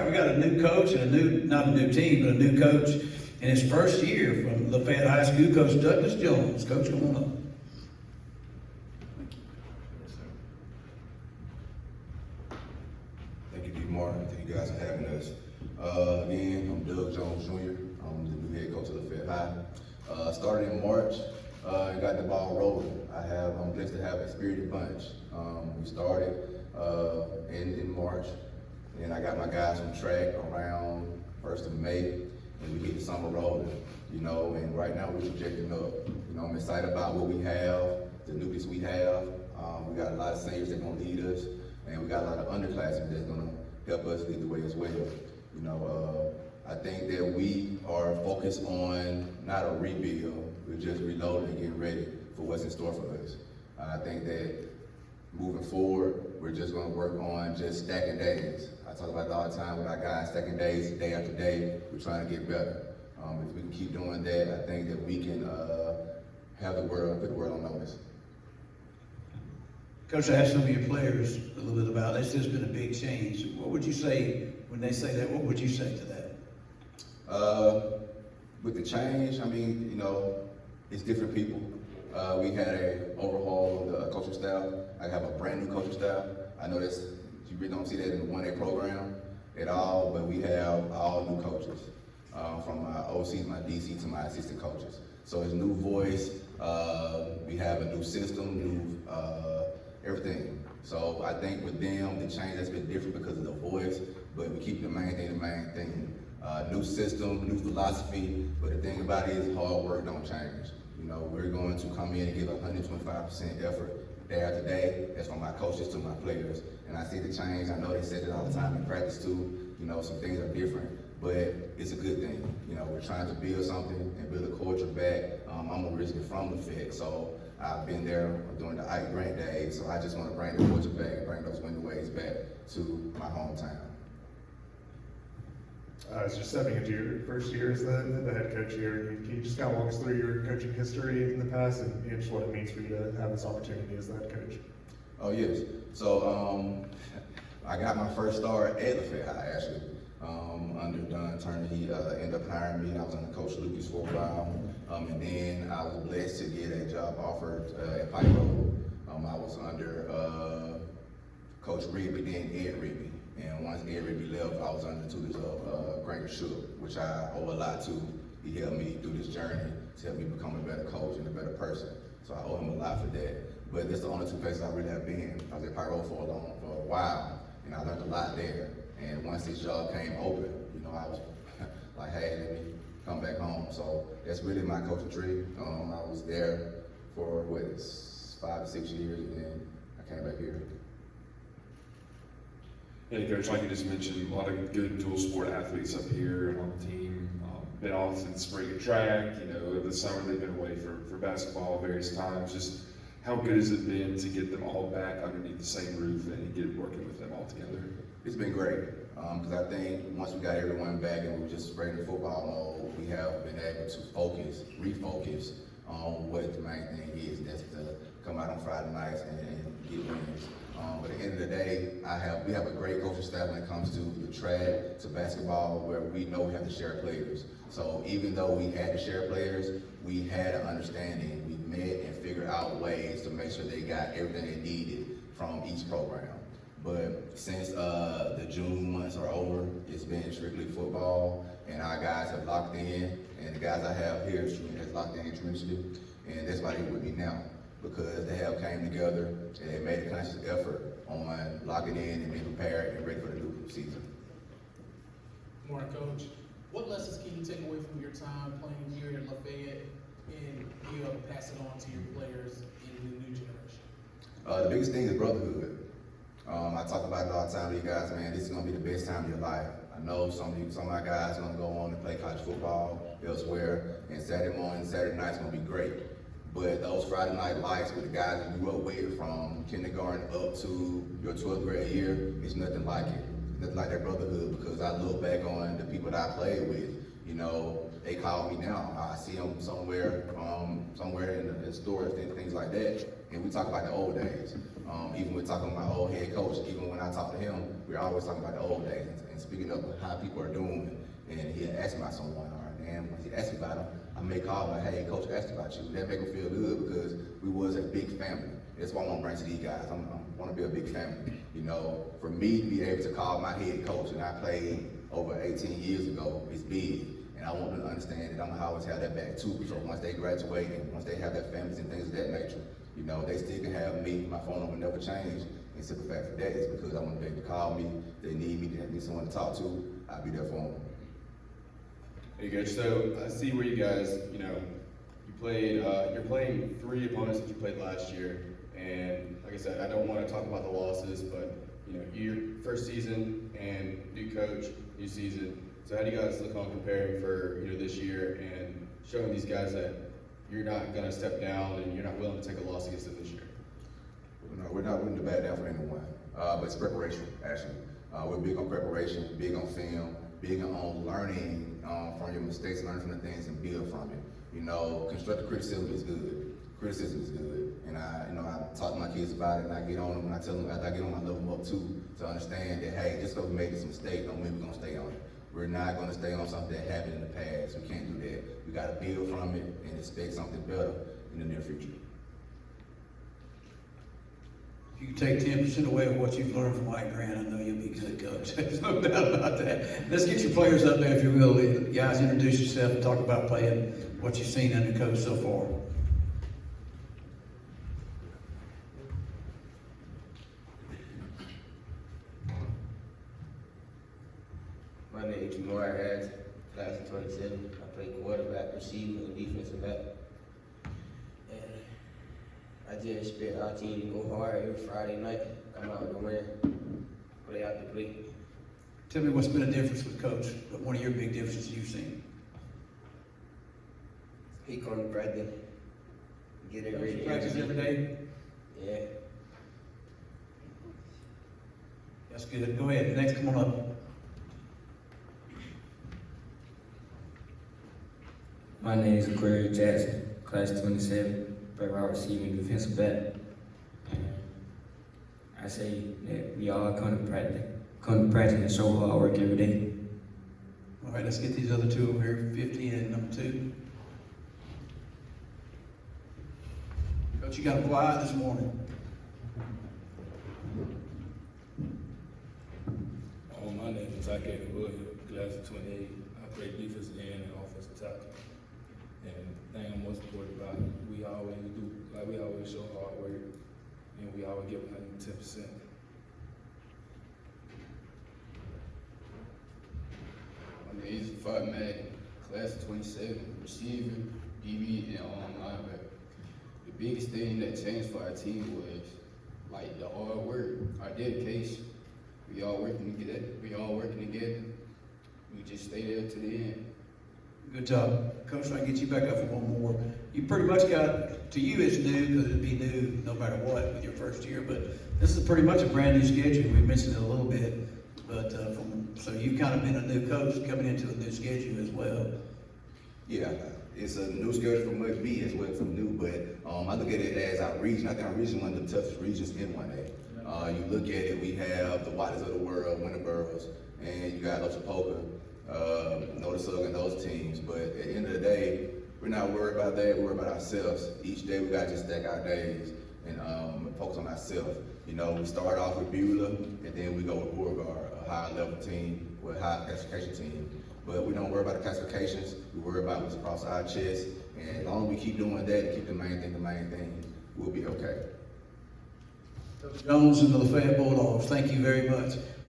we got a new coach and not a new team, but a new coach in his first year from Lafayette High School, Coach Douglas Jones. Coach, come on up. Thank you, D. Martin. Thank you guys for having us. Again, I'm Doug Jones Jr. I'm the new head coach of Lafayette High. Started in March and got the ball rolling. I'm blessed to have a spirited bunch. We started in March, and I got my guys on track around 1st of May, and we get the summer rolling, and right now we're projecting up. I'm excited about what we have, the nucleus we have. We got a lot of seniors that are gonna lead us, and we got a lot of underclassmen that's gonna help us lead the way as well. I think that we are focused on not a rebuild, we're just reloading and getting ready for what's in store for us. I think that moving forward, we're just gonna work on just stacking days. I talk about it all the time with our guys, stacking days, day after day, we're trying to get better. If we can keep doing that, I think that we can put the world on notice. Coach, I asked some of your players a little bit about this. There's been a big change. What would you say when they say that? What would you say to that? With the change, it's different people. We had an overhaul of the coaching staff. I have a brand new coaching staff. I know you really don't see that in the 1A program at all, but we have all new coaches, from my OCs, my DC, to my assistant coaches. So it's new voice. We have a new system, new everything. So I think with them, the change has been different because of the voice, but we keep the main thing. New system, new philosophy, but the thing about it is hard work don't change. We're going to come in and give 125% effort day after day. That's from my coaches to my players. And I see the change. I know they said it all the time in practice too. Some things are different, but it's a good thing. We're trying to build something and build a culture back. I'm originally from Lafayette, so I've been there during the Ike Grant days, so I just want to bring the culture back and bring those winning ways back to my hometown. As you're stepping into your first year as the head coach here, can you just kind of walk us through your coaching history in the past and just what it means for you to have this opportunity as the head coach? Oh yes. So I got my first start at Lafayette High actually. Under Don Turner, he ended up hiring me. I was under Coach Lucas for a while, and then I was blessed to get a job offered at Pike Road. I was under Coach Rigby, then Ed Rigby. And once Ed Rigby left, I was under the tutelage of Granger Shook, which I owe a lot to. He helped me through this journey to help me become a better coach and a better person. So I owe him a lot for that. But that's the only two places I really have been. I was at Pyro for a while, and I learned a lot there. And once this job came open, I was like, hey, let me come back home. So that's really my coaching tree. I was there for 5 to 6 years, and then I came back here. Yeah, Coach, like you just mentioned, a lot of good dual sport athletes up here on the team. Been off in spring and track, the summer they've been away for basketball various times. Just how good has it been to get them all back underneath the same roof and get working with them all together? It's been great, because I think once we got everyone back and we were just ready to football mode, we have been able to refocus on what the main thing is. That's to come out on Friday nights and get wins. But at the end of the day, we have a great coaching staff when it comes to the track, to basketball, where we know we have to share players. So even though we had to share players, we had an understanding. We met and figured out ways to make sure they got everything they needed from each program. But since the June months are over, it's been strictly football, and our guys have locked in, and the guys I have here has locked in tremendously, and that's why they're with me now, because they have came together and they made a conscious effort on locking in and being prepared and ready for the new season. Morning, Coach. What lessons can you take away from your time playing here in Lafayette and be able to pass it on to your players in the new generation? The biggest thing is brotherhood. I talk about it all the time to you guys, man, this is gonna be the best time of your life. I know some of my guys are gonna go on and play college football elsewhere, and Saturday morning, Saturday night's gonna be great. But those Friday night lights with the guys you grew up with from kindergarten up to your 12th grade year, it's nothing like it. Nothing like that brotherhood, because I look back on the people that I played with. They call me now. I see them somewhere in the stores and things like that. And we talk about the old days. Even when talking to my old head coach, even when I talk to him, we're always talking about the old days and and speaking up how people are doing. And he had asked me about someone, and when he asked me about him, I may call him like, hey, coach asked about you. That made me feel good because we was a big family. That's what I want to bring to these guys. I want to be a big family. You know, for me to be able to call my head coach, and I played over 18 years ago, is big. And I want them to understand that I'm gonna always have that back too. So once they graduate and once they have their families and things of that nature, you know, they still can have me. My phone number never changed. And simple fact for that is because I want to be able to call me. They need me, they need someone to talk to. I'll be there for them. Hey coach, so I see where you guys, you know, you played, you're playing 3 opponents that you played last year, and like I said, I don't want to talk about the losses, but you know, your first season and new coach, new season. So how do you guys look on comparing for, you know, this year and showing these guys that you're not going to step down and you're not willing to take a loss against them this year? No, we're not willing to back down for anyone, but it's preparation, actually. We're big on preparation, big on film, big on learning from your mistakes, learning from the things and build from it. You know, constructive criticism is good. Criticism is good. And I talk to my kids about it, and I get on them, and I tell them, after I get on, I love them up too, to understand that, hey, just because we made this mistake don't mean we're gonna stay on it. We're not gonna stay on something that happened in the past. We can't do that. We gotta build from it and expect something better in the near future. If you take 10% away of what you've learned from Mike Grant, I know you'll be good, coach. There's no doubt about that. Let's get your players up there, if you will. Guys, introduce yourself and talk about playing, what you've seen under coach so far. My name is Jamar Harris, class of 27. I play quarterback, receiver, and defensive back. And I just expect our team to go hard every Friday night, come out with a win, play out the play. Tell me what's been a difference with coach, but one of your big differences you've seen. He come to practice, get it ready. Practice every day? Yeah. That's good. Go ahead. Next, come on up. My name is Aquarius Jackson, class 27, play wide receiver and defensive back. And I say that we all come to practice and show hard work every day. All right, let's get these other two over here, 50 and number 2. Coach, you got quiet this morning. My name is Ike Wood, class of 28. I play defensive end and offensive tackle. And the thing I'm most important about, we always show hard work, and we always give 110%. My name is Mac, class of 27, receiver, DB, and linebacker. The biggest thing that changed for our team was like the hard work, our dedication. We all working together. We just stay there to the end. Good job. Coach, if I can get you back up for one more. You pretty much got, to you it's new, because it'd be new no matter what with your first year, but this is pretty much a brand new schedule. We mentioned it a little bit, but so you've kind of been a new coach coming into a new schedule as well. Yeah, it's a new schedule for me as well, from new, but I look at it as our region. I think our region is one of the toughest regions in 1A. You look at it, we have the Whites of the world, Winter Boroughs, and you got Opelika, Notisug, and those teams. But at the end of the day, we're not worried about that. We're worried about ourselves. Each day we got to just stack our days and focus on ourselves. You know, we start off with Beulah, and then we go with Beauregard, a high level team, with a high classification team. But we don't worry about the classifications. We worry about what's across our chest. And as long as we keep doing that and keep the main thing, we'll be okay. Coach Jones and the Lafayette Bulldogs, thank you very much.